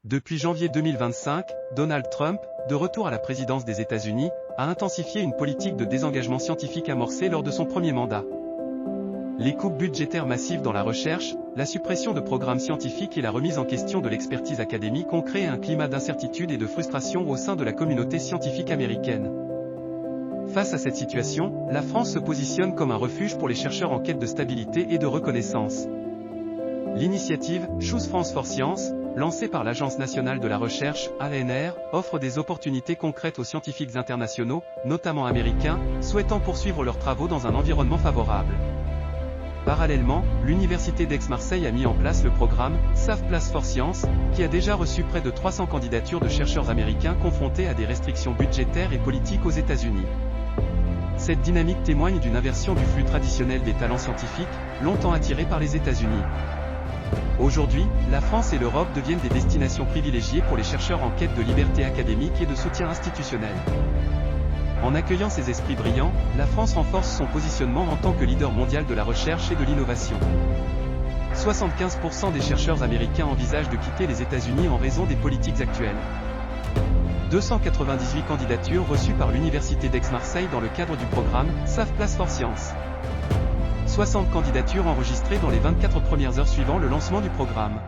Depuis janvier 2025, Donald Trump, de retour à la présidence des États-Unis, a intensifié une politique de désengagement scientifique amorcée lors de son premier mandat. Les coupes budgétaires massives dans la recherche, la suppression de programmes scientifiques et la remise en question de l'expertise académique ont créé un climat d'incertitude et de frustration au sein de la communauté scientifique américaine. Face à cette situation, la France se positionne comme un refuge pour les chercheurs en quête de stabilité et de reconnaissance. L'initiative « Choose France for Science », lancée par l'Agence nationale de la recherche, ANR, offre des opportunités concrètes aux scientifiques internationaux, notamment américains, souhaitant poursuivre leurs travaux dans un environnement favorable. Parallèlement, l'Université d'Aix-Marseille a mis en place le programme « SAF Place for Science », qui a déjà reçu près de 300 candidatures de chercheurs américains confrontés à des restrictions budgétaires et politiques aux États-Unis. Cette dynamique témoigne d'une inversion du flux traditionnel des talents scientifiques, longtemps attirés par les États-Unis. Aujourd'hui, la France et l'Europe deviennent des destinations privilégiées pour les chercheurs en quête de liberté académique et de soutien institutionnel. En accueillant ces esprits brillants, la France renforce son positionnement en tant que leader mondial de la recherche et de l'innovation. 75% des chercheurs américains envisagent de quitter les États-Unis en raison des politiques actuelles. 298 candidatures reçues par l'Université d'Aix-Marseille dans le cadre du programme « SAF Place for Science ». 60 candidatures enregistrées dans les 24 premières heures suivant le lancement du programme.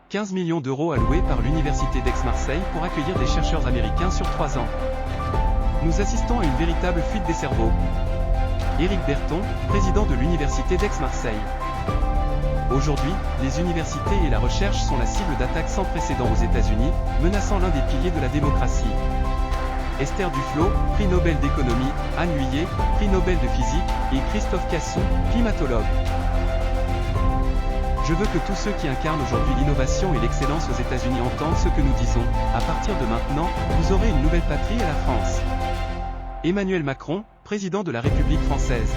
15 millions d'euros alloués par l'Université d'Aix-Marseille pour accueillir des chercheurs américains sur 3 ans. Nous assistons à une véritable fuite des cerveaux. Éric Berton, président de l'Université d'Aix-Marseille. Aujourd'hui, les universités et la recherche sont la cible d'attaques sans précédent aux États-Unis, menaçant l'un des piliers de la démocratie. Esther Duflo, prix Nobel d'économie, Anne Huillet, prix Nobel de physique, et Christophe Cassou, climatologue. Je veux que tous ceux qui incarnent aujourd'hui l'innovation et l'excellence aux États-Unis entendent ce que nous disons. À partir de maintenant, vous aurez une nouvelle patrie à la France. Emmanuel Macron, président de la République française.